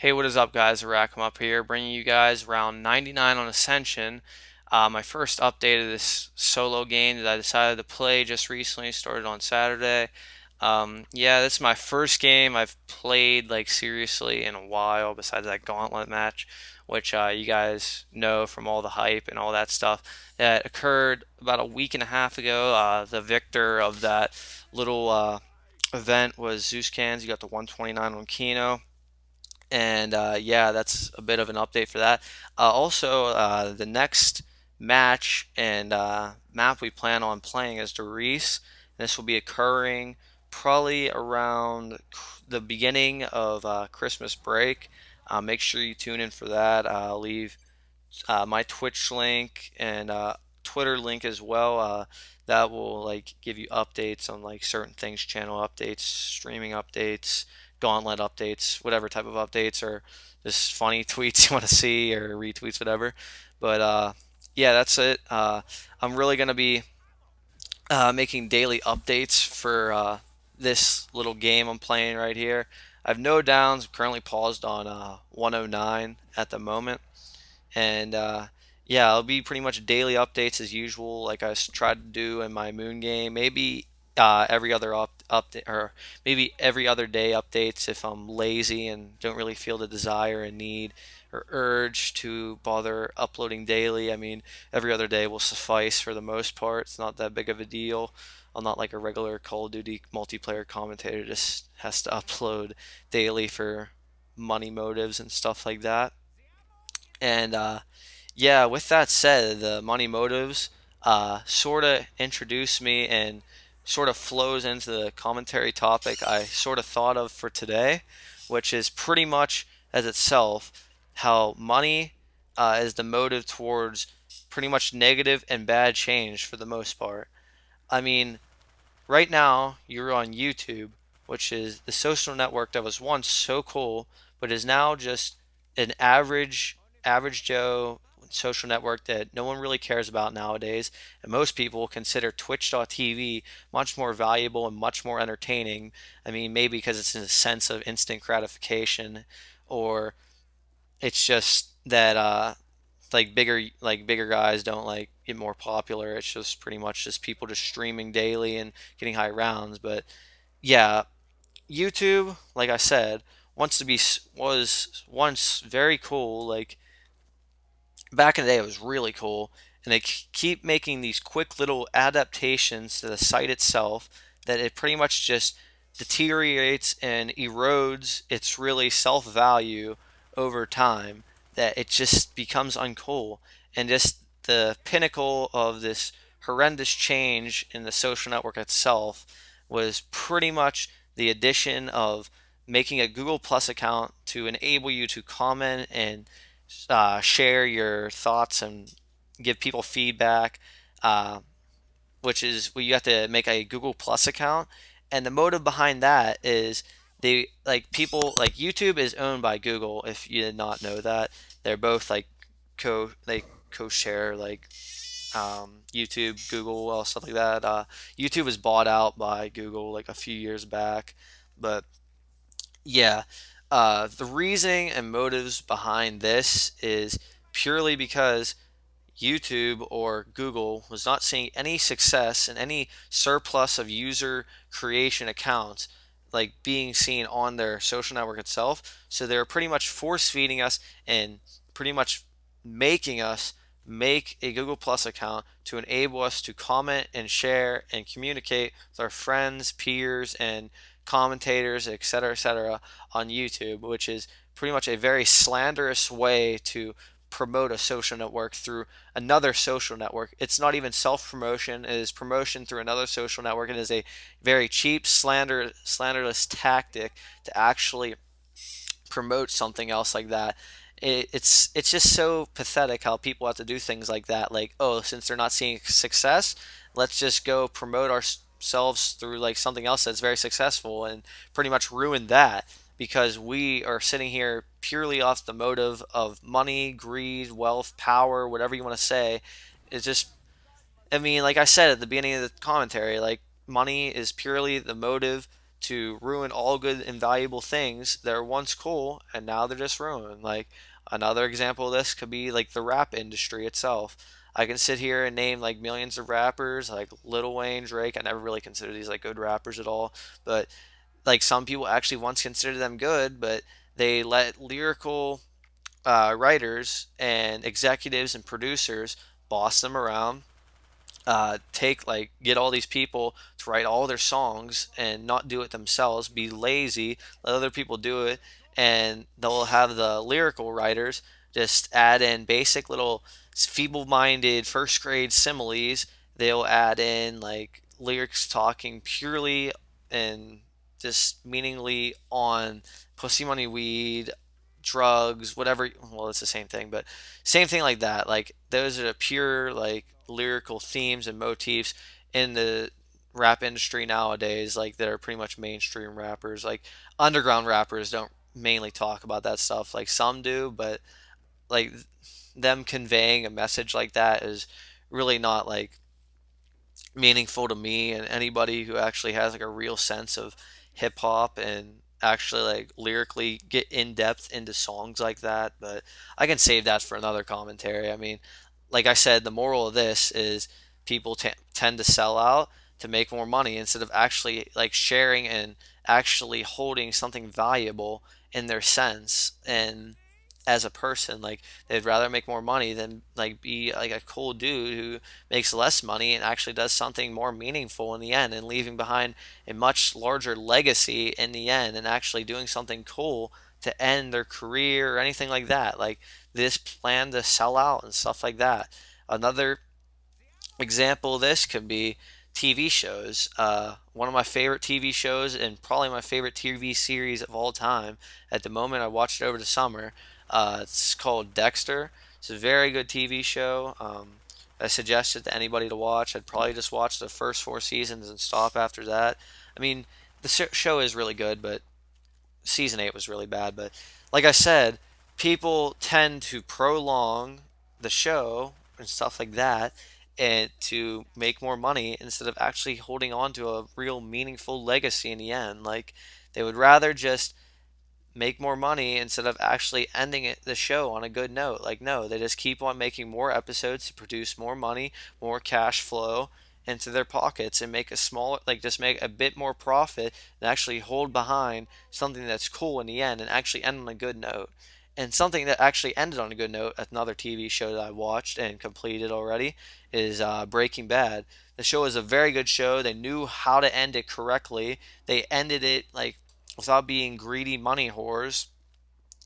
Hey, what is up, guys? Rackham up here, bringing you guys round 99 on Ascension. My first update of this solo game that I decided to play just recently started on Saturday. Yeah, this is my first game I've played like seriously in a while, besides that gauntlet match, which you guys know from all the hype and all that stuff that occurred about a week and a half ago. The victor of that little event was Zeus Cans. You got the 129 on Kino. And yeah, that's a bit of an update for that. Also, the next match and map we plan on playing is Doris. This will be occurring probably around the beginning of Christmas break. Make sure you tune in for that. I'll leave my Twitch link and Twitter link as well. That will like give you updates on like certain things, channel updates, streaming updates, gauntlet updates, whatever type of updates, or just funny tweets you want to see or retweets, whatever. But yeah, that's it. I'm really gonna be making daily updates for this little game I'm playing right here. I have no downs. Currently paused on 109 at the moment. And yeah, it'll be pretty much daily updates as usual, like I tried to do in my Moon game. Maybe every other update, or maybe every other day updates if I'm lazy and don't really feel the desire and need or urge to bother uploading daily. I mean, every other day will suffice for the most part. It's not that big of a deal. I'm not like a regular Call of Duty multiplayer commentator, just has to upload daily for money motives and stuff like that. And yeah, with that said, the money motives sort of introduce me and sort of flows into the commentary topic I sort of thought of for today, which is pretty much as itself how money is the motive towards pretty much negative and bad change for the most part. I mean, right now you're on YouTube, which is the social network that was once so cool, but is now just an average Joe social network that no one really cares about nowadays. And most people consider Twitch.tv much more valuable and much more entertaining. I mean, maybe because it's in a sense of instant gratification, or it's just that like bigger guys don't like get more popular. It's just pretty much just people just streaming daily and getting high rounds. But yeah, YouTube, like I said, wants to be was once very cool. Like back in the day, it was really cool, and they keep making these quick little adaptations to the site itself that it pretty much just deteriorates and erodes its really self value over time, that it just becomes uncool. And just the pinnacle of this horrendous change in the social network itself was pretty much the addition of making a Google Plus account to enable you to comment and share your thoughts and give people feedback, uh, which is well, you have to make a Google Plus account. And the motive behind that is they like people like YouTube is owned by Google. If you did not know that, they're both like co-share like YouTube, Google, well, stuff like that. YouTube was bought out by Google like a few years back, but yeah, the reasoning and motives behind this is purely because YouTube or Google was not seeing any success and any surplus of user creation accounts like being seen on their social network itself. So they're pretty much force feeding us and pretty much making us make a Google Plus account to enable us to comment and share and communicate with our friends, peers, and commentators, etc., on YouTube, which is pretty much a very slanderous way to promote a social network through another social network. It's not even self-promotion, it is promotion through another social network. It is a very cheap, slanderless tactic to actually promote something else like that. It's just so pathetic how people have to do things like that. Like, oh, since they're not seeing success, let's just go promote ourselves through like something else that's very successful and pretty much ruin that, because we are sitting here purely off the motive of money, greed, wealth, power, whatever you want to say. It's just, I mean, like I said at the beginning of the commentary, like money is purely the motive to ruin all good and valuable things that were once cool and now they're just ruined. Like another example of this could be like the rap industry itself. I can sit here and name like millions of rappers like Lil Wayne, Drake. I never really consider these like good rappers at all, but like some people actually once considered them good, but they let lyrical writers and executives and producers boss them around, take like get all these people to write all their songs and not do it themselves, be lazy, let other people do it, and they'll have the lyrical writers just add in basic little feeble-minded first grade similes. They'll add in like lyrics talking purely and just meaningly on pussy, money, weed, drugs, whatever. Well, it's the same thing, but same thing like that. Like those are the pure like lyrical themes and motifs in the rap industry nowadays, like that are pretty much mainstream rappers. Like underground rappers don't mainly talk about that stuff. Like some do, but like them conveying a message like that is really not like meaningful to me and anybody who actually has like a real sense of hip hop and actually like lyrically get in depth into songs like that. But I can save that for another commentary. I mean, like I said, the moral of this is people tend to sell out to make more money instead of actually like sharing and actually holding something valuable in their sense and as a person. Like they'd rather make more money than like be like a cool dude who makes less money and actually does something more meaningful in the end and leaving behind a much larger legacy in the end and actually doing something cool to end their career or anything like that. Like this plan to sell out and stuff like that. Another example of this could be TV shows. One of my favorite TV shows and probably my favorite TV series of all time. At the moment, I watched it over the summer. It's called Dexter. It's a very good TV show. I suggest it to anybody to watch. I'd probably just watch the first 4 seasons and stop after that. I mean, the show is really good, but season 8 was really bad. But like I said, people tend to prolong the show and stuff like that and to make more money instead of actually holding on to a real meaningful legacy in the end. Like they would rather just make more money instead of actually ending the show on a good note. Like no, they just keep on making more episodes to produce more money, more cash flow into their pockets and make a smaller, like just make a bit more profit and actually hold behind something that's cool in the end and actually end on a good note. And something that actually ended on a good note, another TV show that I watched and completed already, is Breaking Bad. The show is a very good show. They knew how to end it correctly. They ended it like without being greedy money whores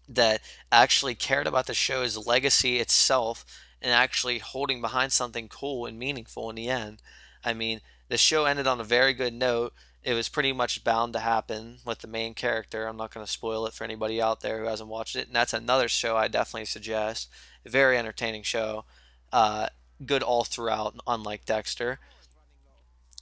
that actually cared about the show's legacy itself and actually holding behind something cool and meaningful in the end. I mean, the show ended on a very good note. It was pretty much bound to happen with the main character. I'm not going to spoil it for anybody out there who hasn't watched it. And that's another show I definitely suggest. A very entertaining show. Uh, Good all throughout, unlike Dexter.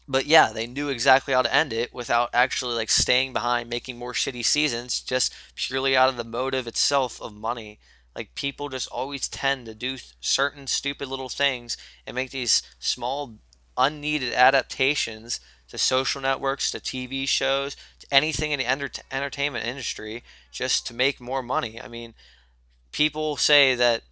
But yeah, they knew exactly how to end it without actually like staying behind making more shitty seasons just purely out of the motive itself of money. Like people just always tend to do certain stupid little things and make these small unneeded adaptations to social networks, to TV shows, to anything in the entertainment industry just to make more money. I mean, people say that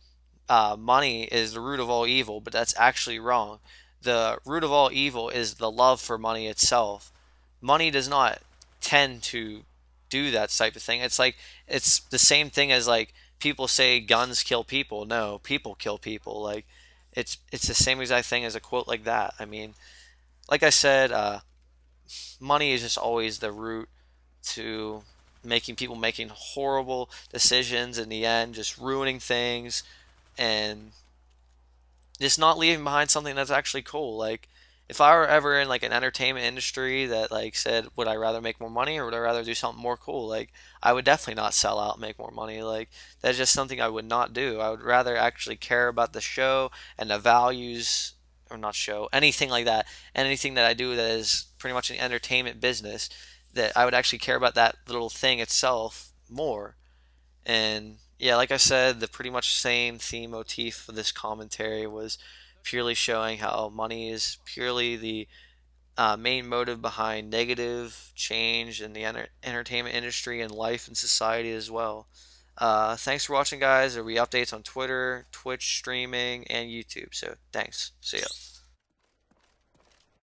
money is the root of all evil, but that's actually wrong. The root of all evil is the love for money itself. Money does not tend to do that type of thing. It's like it's the same thing as like people say guns kill people. No, people kill people. Like it's the same exact thing as a quote like that. I mean, like I said, money is just always the root to making people making horrible decisions in the end, just ruining things and just not leaving behind something that's actually cool. Like if I were ever in like an entertainment industry that like said, would I rather make more money or would I rather do something more cool? Like I would definitely not sell out and make more money. Like that's just something I would not do. I would rather actually care about the show and the values or not show, anything like that. Anything that I do that is pretty much an entertainment business that I would actually care about that little thing itself more. And yeah, like I said, the pretty much same theme motif of this commentary was purely showing how money is purely the main motive behind negative change in the entertainment industry and life and society as well. Thanks for watching, guys. There'll be updates on Twitter, Twitch streaming, and YouTube. So thanks. See ya.